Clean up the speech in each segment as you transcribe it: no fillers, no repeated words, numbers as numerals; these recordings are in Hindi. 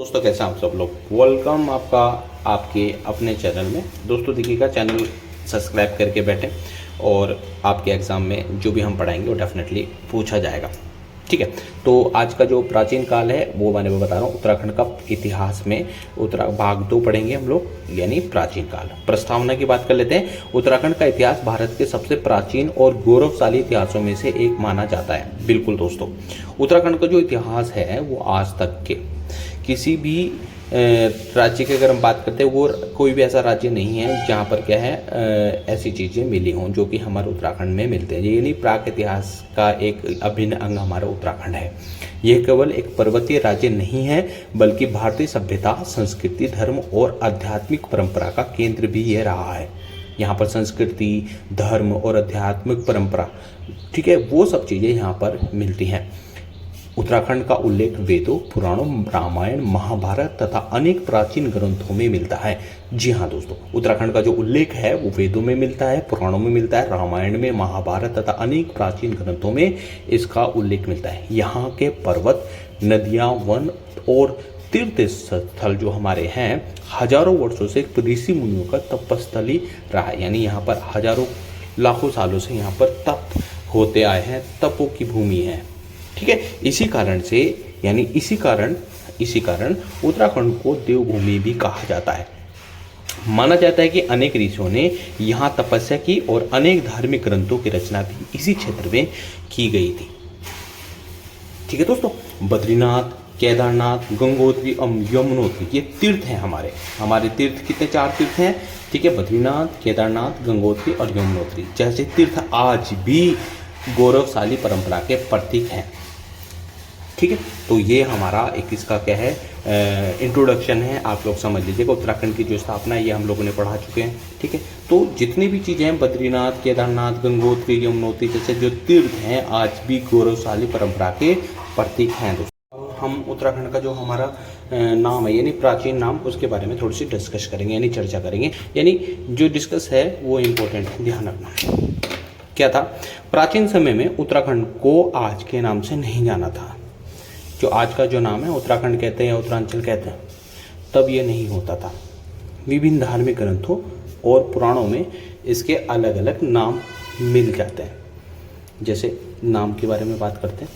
दोस्तों कैसे हैं आप सब लोग। वेलकम आपका आपके अपने चैनल में। दोस्तों देखिएगा, चैनल सब्सक्राइब करके बैठें और आपके एग्ज़ाम में जो भी हम पढ़ाएंगे वो डेफिनेटली पूछा जाएगा। ठीक है, तो आज का जो प्राचीन काल है वो मैं बता रहा हूँ उत्तराखंड का इतिहास में भाग 2 पढ़ेंगे हम लोग, यानी प्राचीन काल। प्रस्तावना की बात कर लेते हैं। उत्तराखंड का इतिहास भारत के सबसे प्राचीन और गौरवशाली इतिहासों में से एक माना जाता है। बिल्कुल दोस्तों, उत्तराखंड का जो इतिहास है वो आज तक के किसी भी राज्य की अगर हम बात करते हैं, वो कोई भी ऐसा राज्य नहीं है जहाँ पर क्या है ऐसी चीज़ें मिली हों जो कि हमारे उत्तराखंड में मिलते हैं। ये नहीं, प्राक इतिहास का एक अभिन्न अंग हमारा उत्तराखंड है। यह केवल एक पर्वतीय राज्य नहीं है बल्कि भारतीय सभ्यता, संस्कृति, धर्म और आध्यात्मिक परंपरा का केंद्र भी यह रहा है। यहाँ पर संस्कृति, धर्म और आध्यात्मिक परंपरा, ठीक है, वो सब चीज़ें यहाँ पर मिलती हैं। उत्तराखंड का उल्लेख वेदों, पुराणों, रामायण, महाभारत तथा अनेक प्राचीन ग्रंथों में मिलता है। जी हाँ दोस्तों, उत्तराखंड का जो उल्लेख है वो वेदों में मिलता है, पुराणों में मिलता है, रामायण में, महाभारत तथा अनेक प्राचीन ग्रंथों में इसका उल्लेख मिलता है। यहाँ के पर्वत, नदियाँ, वन और तीर्थ स्थल जो हमारे हैं हजारों वर्षों से ऋषि मुनियों का तपस्थली रहा है। यानी यहाँ पर हजारों लाखों सालों से यहाँ पर तप होते आए हैं, तपों की भूमि है। ठीक है, इसी कारण उत्तराखंड को देवभूमि भी कहा जाता है। माना जाता है कि अनेक ऋषियों ने यहाँ तपस्या की और अनेक धार्मिक ग्रंथों की रचना भी इसी क्षेत्र में की गई थी। ठीक है दोस्तों, बद्रीनाथ, केदारनाथ, गंगोत्री, यमुनोत्री, ये तीर्थ हैं हमारे तीर्थ कितने? 4 तीर्थ हैं। ठीक है, बद्रीनाथ, केदारनाथ, गंगोत्री और यमुनोत्री जैसे तीर्थ आज भी गौरवशाली परंपरा के प्रतीक हैं। ठीक है, तो ये हमारा एक इसका क्या है इंट्रोडक्शन है, आप लोग समझ लीजिएगा। उत्तराखंड की जो स्थापना है ये हम लोगों ने पढ़ा चुके हैं। ठीक है, तो जितनी भी चीज़ें हैं, बद्रीनाथ, केदारनाथ, गंगोत्री, यमुनोत्री जैसे जो तीर्थ हैं आज भी गौरवशाली परंपरा के प्रतीक हैं। दोस्तों, हम उत्तराखंड का जो हमारा नाम है यानी प्राचीन नाम, उसके बारे में थोड़ी सी डिस्कस करेंगे, यानी चर्चा करेंगे। यानी जो डिस्कस है वो इम्पोर्टेंट है, ध्यान रखना। क्या था? प्राचीन समय में उत्तराखंड को आज के नाम से नहीं जाना था। जो आज का जो नाम है उत्तराखंड कहते हैं या उत्तरांचल कहते हैं, तब ये नहीं होता था। विभिन्न धार्मिक ग्रंथों और पुराणों में इसके अलग अलग नाम मिल जाते हैं। जैसे नाम के बारे में बात करते हैं,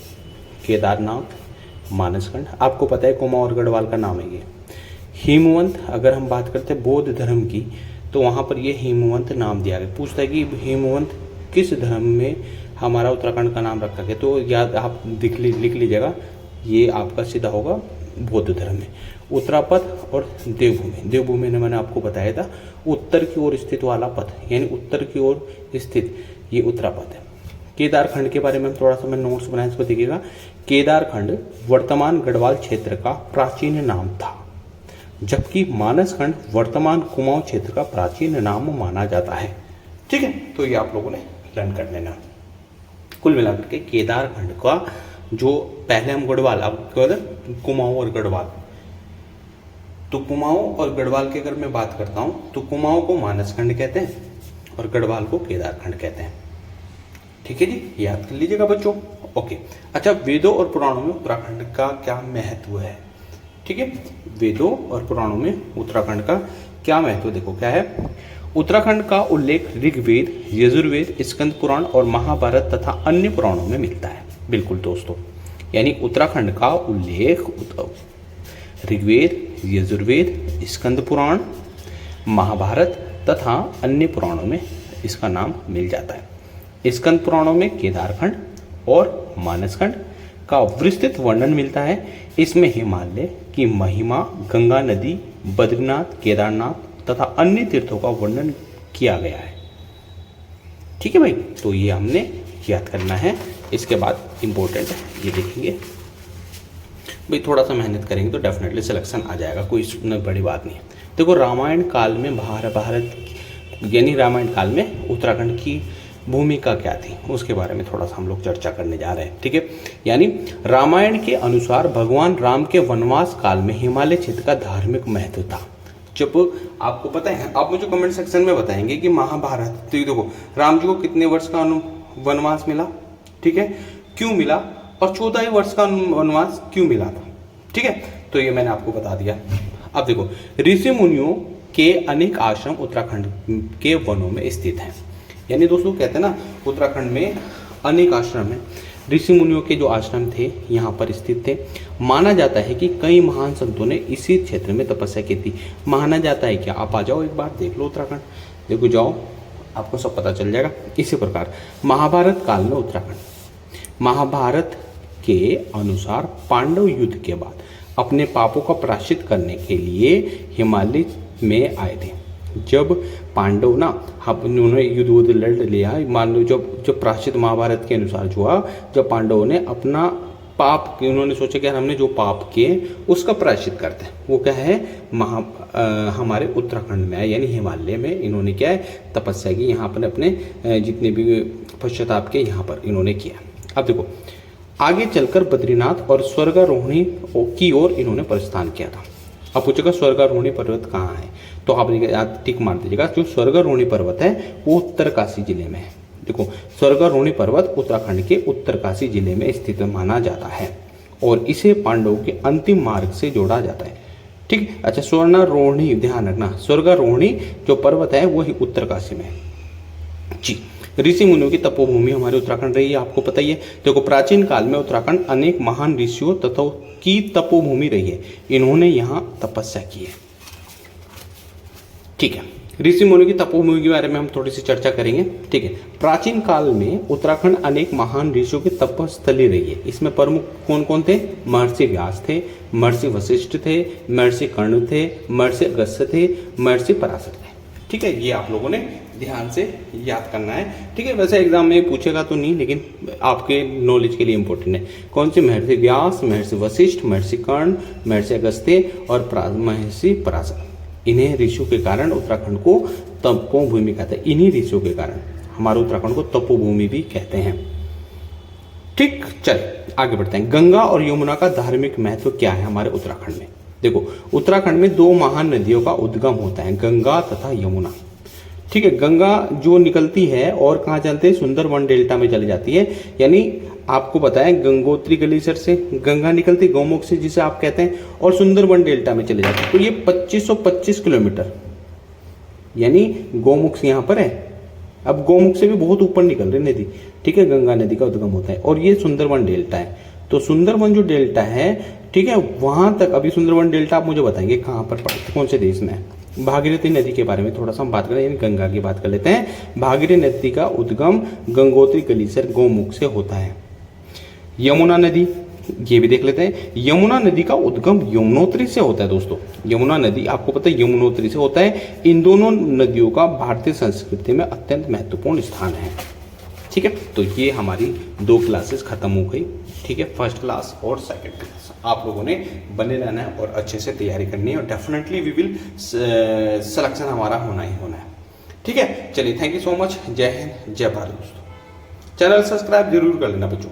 केदारनाथ, मानसखंड, आपको पता है कुमाऊं और गढ़वाल का नाम है ये। हिमवंत, अगर हम बात करते हैं बौद्ध धर्म की, तो वहाँ पर ये हिमवंत नाम दिया गया। पूछता है कि हिमवंत किस धर्म में हमारा उत्तराखंड का नाम रखा गया, तो याद आप लिख लीजिएगा, ये आपका सीधा होगा बौद्ध धर्म में। उत्तरापथ और देवभूमि ने मैंने आपको बताया था उत्तर की ओर स्थित वाला पथ, यानी उत्तर की ओर स्थित ये उत्तरापथ है। केदारखंड के बारे में थोड़ा सा मैं नोट्स बनाया, इसको देखिएगा। केदारखंड वर्तमान गढ़वाल क्षेत्र का प्राचीन नाम था, जबकि मानसखंड वर्तमान कुमाऊं क्षेत्र का प्राचीन नाम माना जाता है। ठीक है, तो ये आप लोगों ने लर्न कर लेना। कुल मिलाकर के केदारखंड का जो पहले हम गढ़वाल, अब कुमाऊं और गढ़वाल, तो कुमाऊं और गढ़वाल की अगर मैं बात करता हूं तो कुमाऊं को मानसखंड कहते हैं और गढ़वाल को केदारखंड कहते हैं। ठीक है जी, याद कर लीजिएगा बच्चों। ओके, अच्छा, वेदों और पुराणों में उत्तराखंड का क्या महत्व है? ठीक है, वेदों और पुराणों में उत्तराखंड का क्या महत्व, देखो क्या है। उत्तराखंड का उल्लेख ऋग्वेद, यजुर्वेद, स्कंद पुराण और महाभारत तथा अन्य पुराणों में मिलता है। बिल्कुल दोस्तों, यानी उत्तराखंड का उल्लेख ऋग्वेद, यजुर्वेद, स्कंद पुराण, महाभारत तथा अन्य पुराणों में इसका नाम मिल जाता है। स्कंद पुराणों में केदारखंड और मानसखंड का विस्तृत वर्णन मिलता है। इसमें हिमालय की महिमा, गंगा नदी, बद्रीनाथ, केदारनाथ तथा अन्य तीर्थों का वर्णन किया गया है। ठीक है भाई, तो ये हमने याद करना है। इसके बाद इम्पोर्टेंट ये देखेंगे भाई, थोड़ा सा मेहनत करेंगे तो डेफिनेटली सिलेक्शन आ जाएगा, कोई इसमें बड़ी बात नहीं है। देखो, रामायण काल में भारत यानी रामायण काल में उत्तराखंड की भूमिका क्या थी, उसके बारे में थोड़ा सा हम लोग चर्चा करने जा रहे हैं। ठीक है, यानी रामायण के अनुसार भगवान राम के वनवास काल में हिमालय क्षेत्र का धार्मिक महत्व था। जब आपको पता है, आप मुझे कमेंट सेक्शन में बताएंगे कि महाभारत, तो देखो राम जी को कितने वर्ष का वनवास मिला, ठीक है, क्यों मिला, और 14 वर्ष का वनवास क्यों मिला था। ठीक है, तो ये मैंने आपको बता दिया। अब देखो, ऋषि मुनियों के अनेक आश्रम उत्तराखंड के वनों में स्थित हैं। यानी दोस्तों कहते हैं ना, उत्तराखंड में अनेक आश्रम हैं। ऋषि मुनियों के जो आश्रम थे यहाँ पर स्थित थे। माना जाता है कि कई महान संतों ने इसी क्षेत्र में तपस्या की थी। माना जाता है क्या? आप आ जाओ, एक बार देख लो उत्तराखंड, देखो जाओ, आपको सब पता चल जाएगा। इसी प्रकार महाभारत काल में उत्तराखंड, महाभारत के अनुसार पांडव युद्ध के बाद अपने पापों का प्रायश्चित करने के लिए हिमालय में आए थे। जब पांडव ना उन्होंने युद्ध लड़ लिया, मान लो जब प्रायश्चित महाभारत के अनुसार जो हुआ, जब पांडवों ने अपना पाप, उन्होंने सोचा कि हमने जो पाप किए उसका प्रायश्चित करते हैं, वो क्या है, हमारे उत्तराखंड में है, यानी हिमालय में इन्होंने क्या है, तपस्या की। यहाँ पर अपने जितने भी पश्चाताप के यहाँ पर इन्होंने किया। अब देखो, आगे चलकर बद्रीनाथ और स्वर्गारोहिणी की ओर इन्होंने प्रस्थान किया था। अब पूछेगा स्वर्गारोहिणी पर्वत कहाँ है, तो आप याद टिक मार दीजिएगा। जो स्वर्गारोहिणी पर्वत है वो उत्तरकाशी जिले में है। देखो, स्वर्गारोहिणी पर्वत उत्तराखंड के उत्तरकाशी जिले में स्थित माना जाता है और इसे पांडवों के अंतिम मार्ग से जोड़ा जाता है। ठीक, अच्छा, स्वर्णारोहिणी ध्यान रखना, स्वर्गारोहिणी जो पर्वत है वही उत्तरकाशी में है जी। ऋषि मुनियों की तपोभूमि हमारे उत्तराखंड रही है, आपको पता ही है। देखो, प्राचीन काल में उत्तराखंड अनेक महान ऋषियों तथा की तपोभूमि रही है। इन्होंने यहाँ तपस्या की है। ठीक है, ऋषि मुनियों की तपोभूमि के बारे में हम थोड़ी सी चर्चा करेंगे। ठीक है, प्राचीन काल में उत्तराखंड अनेक महान ऋषियों की तपस्थली रही है। इसमें प्रमुख कौन कौन थे? महर्षि व्यास थे, महर्षि वशिष्ठ थे, महर्षि कर्ण थे, महर्षि अगस्त्य थे, महर्षि पराशर थे। ठीक है, ये आप लोगों ने ध्यान से याद करना है। ठीक है, वैसे एग्जाम में पूछेगा तो नहीं, लेकिन आपके नॉलेज के लिए इंपॉर्टेंट है। कौन से? महर्षि व्यास, महर्षि वशिष्ठ, महर्षि कर्ण, महर्षि अगस्त्य और महर्षि पराशर। इन्हीं ऋषियों के कारण उत्तराखंड को तपोभूमि कहते हैं। इन्हीं ऋषियों के कारण हमारे उत्तराखंड को तपोभूमि भी कहते हैं। ठीक, चलिए आगे बढ़ते हैं। गंगा और यमुना का धार्मिक महत्व क्या है हमारे उत्तराखंड में? देखो, उत्तराखंड में दो महान नदियों का उद्गम होता है, गंगा तथा यमुना। ठीक है, गंगा जो निकलती है और कहाँ चलते हैं? सुंदरवन डेल्टा में चली जाती है। यानी आपको बताएं, गंगोत्री ग्लेशियर से गंगा निकलती गौमुख से, जिसे आप कहते हैं, और सुंदरवन डेल्टा में चले जाती है। तो ये 2525 किलोमीटर, यानी गौमुख से यहाँ पर है। अब गौमुख से भी बहुत ऊपर निकल रही नदी। ठीक है, गंगा नदी का उद्गम होता है और ये सुंदरवन डेल्टा है। तो सुंदरवन जो डेल्टा है, ठीक है, वहां तक, अभी सुंदरवन डेल्टा आप मुझे बताएंगे कहाँ पर पड़ता, कौन से देश में है। भागीरथी नदी के बारे में थोड़ा सा हम बात करें, यानी गंगा की बात कर लेते हैं। भागीरथी नदी का उद्गम गंगोत्री ग्लेशियर गौमुख से होता है। यमुना नदी, ये भी देख लेते हैं। यमुना नदी का उद्गम यमुनोत्री से होता है दोस्तों। यमुना नदी आपको पता है यमुनोत्री से होता है। इन दोनों नदियों का भारतीय संस्कृति में अत्यंत महत्वपूर्ण स्थान है। ठीक है, तो ये हमारी 2 क्लासेस खत्म हो गई। ठीक है, फर्स्ट क्लास और सेकंड क्लास। आप लोगों ने बने रहना है और अच्छे से तैयारी करनी है और डेफिनेटली वी विल सिलेक्शन हमारा होना ही होना है। ठीक है, चलिए, थैंक यू सो मच। जय हिंद, जय भारत दोस्तों। चैनल सब्सक्राइब जरूर कर लेना बच्चों।